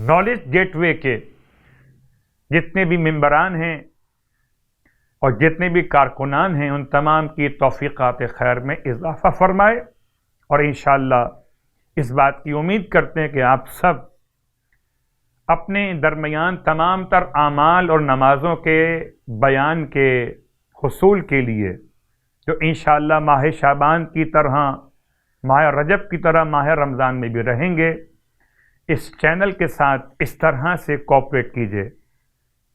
Knowledge get وے کے جتنے بھی ممبران ہیں اور جتنے بھی کارکنان ہیں، ان تمام کی توفیقات خیر میں اضافہ فرمائے، اور انشاءاللہ اس بات کی امید کرتے ہیں کہ آپ سب اپنے درمیان تمام تر اعمال اور نمازوں کے بیان کے حصول کے لیے، جو انشاءاللہ ماہ شعبان کی طرح، ماہ رجب کی طرح ماہ رمضان میں بھی رہیں گے، اس چینل کے ساتھ اس طرح سے کوآپریٹ کیجئے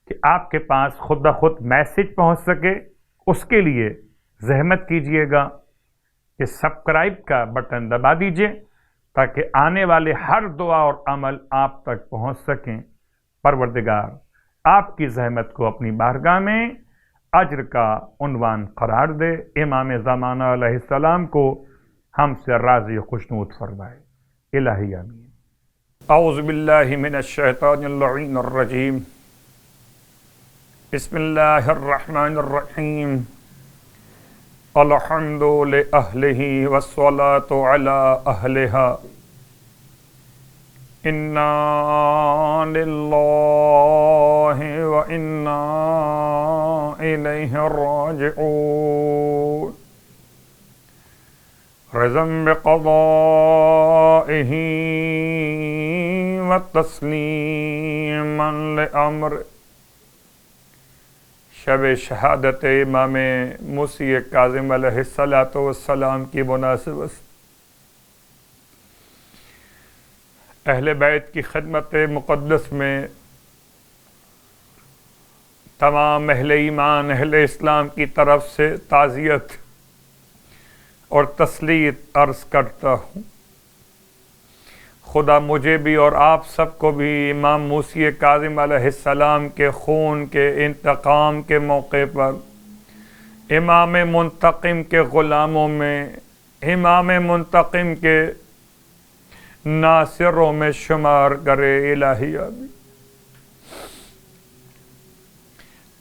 کہ آپ کے پاس خود بخود میسج پہنچ سکے۔ اس کے لیے زحمت کیجئے گا کہ سبسکرائب کا بٹن دبا دیجئے تاکہ آنے والے ہر دعا اور عمل آپ تک پہنچ سکیں۔ پروردگار آپ کی زحمت کو اپنی بارگاہ میں اجر کا عنوان قرار دے، امام زمانہ علیہ السلام کو ہم سے راضی و خوشنود فرمائے۔ الہی آمین۔ اعوذ باللہ من الشیطان اللعین الرجیم، بسم اللہ الرحمن الرحیم، الحمد لأہلہ والصلاة علی اہلہا، انا للہ وانا الیہ راجعون، رضا بقضائہ وتسلیما لامرہ۔ شب شہادت امام موسی کاظم علیہ السلام کی مناسبت سے اہل بیت کی خدمت مقدس میں تمام اہل ایمان، اہل اسلام کی طرف سے تعزیت اور تسلیت عرض کرتا ہوں۔ خدا مجھے بھی اور آپ سب کو بھی امام موسی کاظم علیہ السلام کے خون کے انتقام کے موقع پر امام منتقم کے غلاموں میں، امام منتقم کے ناصروں میں شمار کرے۔ الہی آمین۔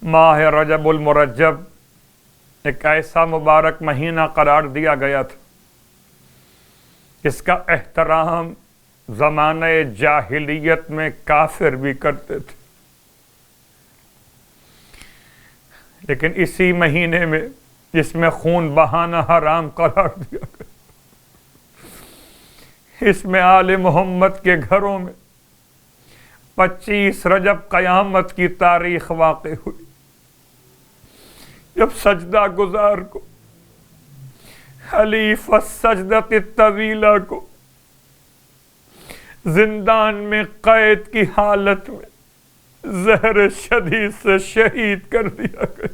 ماہ رجب المرجب ایک ایسا مبارک مہینہ قرار دیا گیا تھا، اس کا احترام زمانہ جاہلیت میں کافر بھی کرتے تھے، لیکن اسی مہینے میں جس میں خون بہانا حرام قرار دیا گیا، اس میں آل محمد کے گھروں میں 25 رجب قیامت کی تاریخ واقع ہوئی، جب سجدہ گزار کو، حلیف السجدۃ الطویلہ کو زندان میں قید کی حالت میں زہر شدید سے شہید کر دیا گیا۔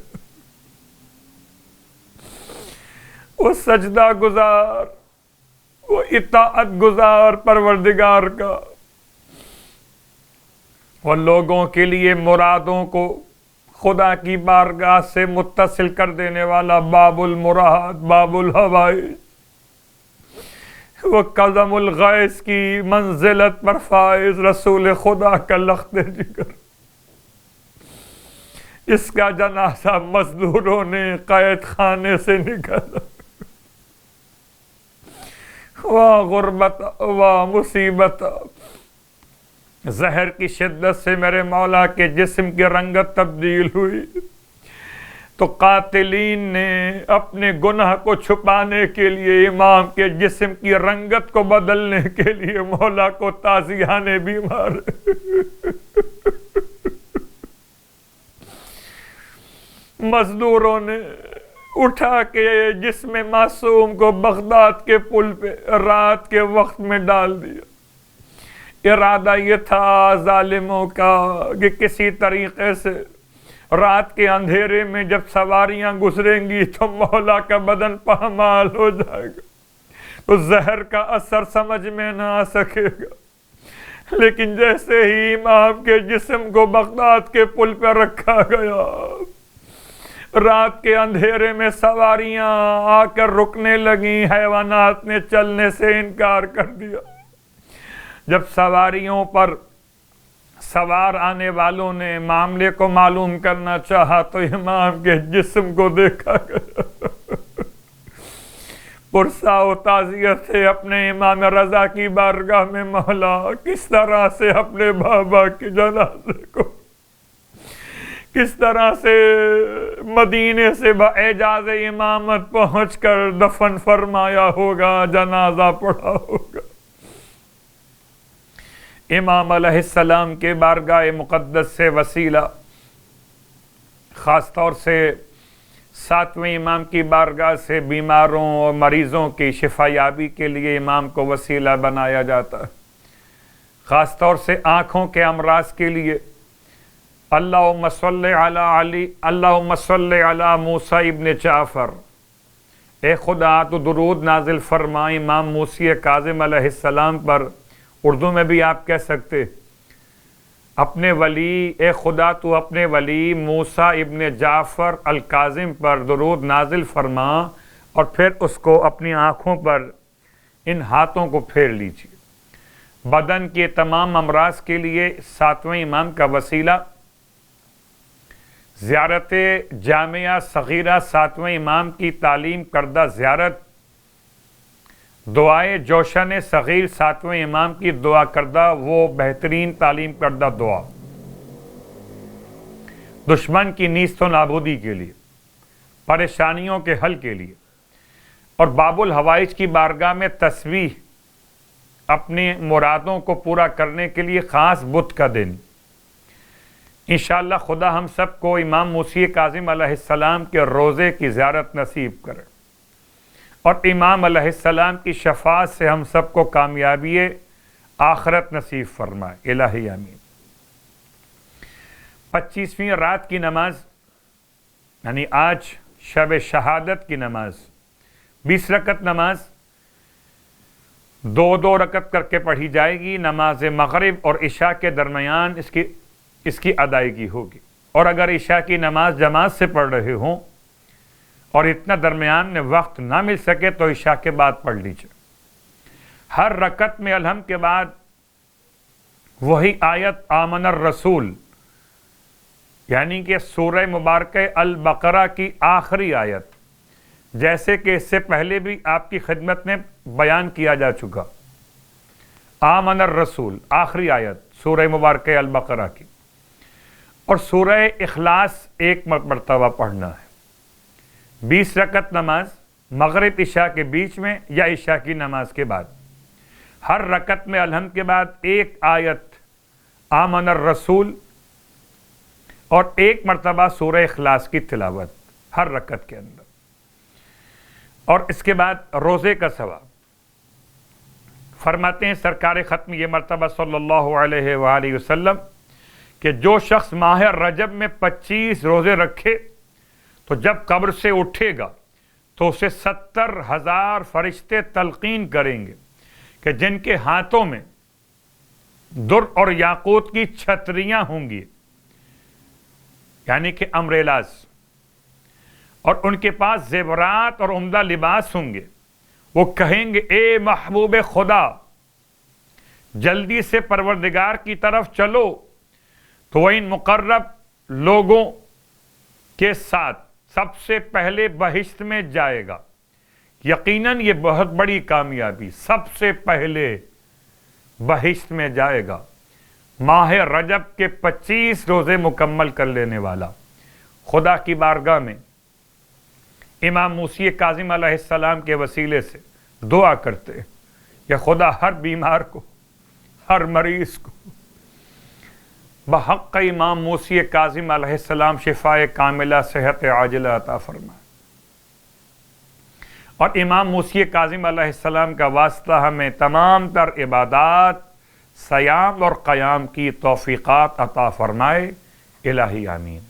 وہ سجدہ گزار، وہ اطاعت گزار پروردگار کا، وہ لوگوں کے لیے مرادوں کو خدا کی بارگاہ سے متصل کر دینے والا باب المراد، باب الحوائج، وہ قدم الغیث کی منزلت پر فائز رسول خدا کا لخت جگر، اس کا جنازہ مزدوروں نے قید خانے سے نکالا۔ واہ غربت، واہ مصیبت، زہر کی شدت سے میرے مولا کے جسم کی رنگت تبدیل ہوئی تو قاتلین نے اپنے گناہ کو چھپانے کے لیے امام کے جسم کی رنگت کو بدلنے کے لیے مولا کو تازیانے بھی مارے۔ مزدوروں نے اٹھا کے جسم معصوم کو بغداد کے پل پہ رات کے وقت میں ڈال دیا۔ ارادہ یہ تھا ظالموں کا کہ کسی طریقے سے رات کے اندھیرے میں جب سواریاں گزریں گی تو مولا کا بدن پامال ہو جائے گا، تو زہر کا اثر سمجھ میں نہ آ سکے گا۔ لیکن جیسے ہی امام کے جسم کو بغداد کے پل پہ رکھا گیا، رات کے اندھیرے میں سواریاں آ کر رکنے لگیں، حیوانات نے چلنے سے انکار کر دیا۔ جب سواریوں پر سوار آنے والوں نے معاملے کو معلوم کرنا چاہا تو امام کے جسم کو دیکھا گیا، پرسا و تعزیت سے اپنے امام رضا کی بارگاہ میں مولا کس طرح سے اپنے بابا کے جنازے کو کس طرح سے مدینے سے باعجاز امامت پہنچ کر دفن فرمایا ہوگا، جنازہ پڑھا ہوگا۔ امام علیہ السلام کے بارگاہ مقدس سے وسیلہ، خاص طور سے ساتویں امام کی بارگاہ سے بیماروں اور مریضوں کی شفا یابی کے لیے امام کو وسیلہ بنایا جاتا ہے، خاص طور سے آنکھوں کے امراض کے لیے۔ اللہم صلی علی علی، اللہم صلی علی موسیٰ ابن جعفر، اے خدا تو درود نازل فرما امام موسی کاظم علیہ السلام پر، اردو میں بھی آپ کہہ سکتے اپنے ولی، اے خدا تو اپنے ولی موسیٰ ابن جعفر الکاظم پر درود نازل فرما، اور پھر اس کو اپنی آنکھوں پر ان ہاتھوں کو پھیر لیجیے۔ بدن کے تمام امراض کے لیے ساتویں امام کا وسیلہ زیارت جامعہ صغیرہ ساتویں امام کی تعلیم کردہ زیارت، دعائے جوشن صغیر ساتویں امام کی دعا کردہ وہ بہترین تعلیم کردہ دعا دشمن کی نیست و نابودی کے لیے، پریشانیوں کے حل کے لیے، اور باب الحوائج کی بارگاہ میں تسبیح اپنی مرادوں کو پورا کرنے کے لیے خاص بت کا دن۔ انشاءاللہ خدا ہم سب کو امام موسی کاظم علیہ السلام کے روزے کی زیارت نصیب کرے، اور امام علیہ السلام کی شفاعت سے ہم سب کو کامیابی آخرت نصیب فرمائے، الہی آمین۔ 25ویں رات کی نماز یعنی آج شب شہادت کی نماز 20 رکعت نماز 2 رکعت کر کے پڑھی جائے گی۔ نماز مغرب اور عشاء کے درمیان اس کی ادائیگی ہوگی، اور اگر عشاء کی نماز جماعت سے پڑھ رہے ہوں اور اتنا درمیان میں وقت نہ مل سکے تو عشاء کے بعد پڑھ لیجیے۔ ہر رکعت میں الحمد کے بعد وہی آیت آمن الرسول یعنی کہ سورہ مبارکہ البقرہ کی آخری آیت، جیسے کہ اس سے پہلے بھی آپ کی خدمت میں بیان کیا جا چکا، آمن الرسول آخری آیت سورہ مبارکہ البقرہ کی، اور سورہ اخلاص ایک مرتبہ پڑھنا ہے۔ 20 رکعت نماز مغرب عشاء کے بیچ میں یا عشاء کی نماز کے بعد، ہر رکعت میں الحمد کے بعد ایک آیت آمن الرسول اور ایک مرتبہ سورہ اخلاص کی تلاوت ہر رکعت کے اندر، اور اس کے بعد روزے کا ثواب۔ فرماتے ہیں سرکار ختم یہ مرتبہ صلی اللہ علیہ وآلہ وسلم کہ جو شخص ماہ رجب میں 25 روزے رکھے تو جب قبر سے اٹھے گا تو اسے 70,000 فرشتے تلقین کریں گے کہ جن کے ہاتھوں میں در اور یاقوت کی چھتریاں ہوں گی، یعنی کہ امبریلاز، اور ان کے پاس زیورات اور عمدہ لباس ہوں گے۔ وہ کہیں گے اے محبوب خدا جلدی سے پروردگار کی طرف چلو، تو وہ ان مقرب لوگوں کے ساتھ سب سے پہلے بہشت میں جائے گا۔ یقیناً یہ بہت بڑی کامیابی، سب سے پہلے بہشت میں جائے گا ماہ رجب کے 25 روزے مکمل کر لینے والا۔ خدا کی بارگاہ میں امام موسی کاظم علیہ السلام کے وسیلے سے دعا کرتے ہیں کہ خدا ہر بیمار کو، ہر مریض کو بحق امام موسی کاظم علیہ السلام شفائے کاملہ صحت عاجلہ عطا فرمائے، اور امام موسی کاظم علیہ السلام کا واسطہ ہمیں تمام تر عبادات، صیام اور قیام کی توفیقات عطا فرمائے، الہی آمین۔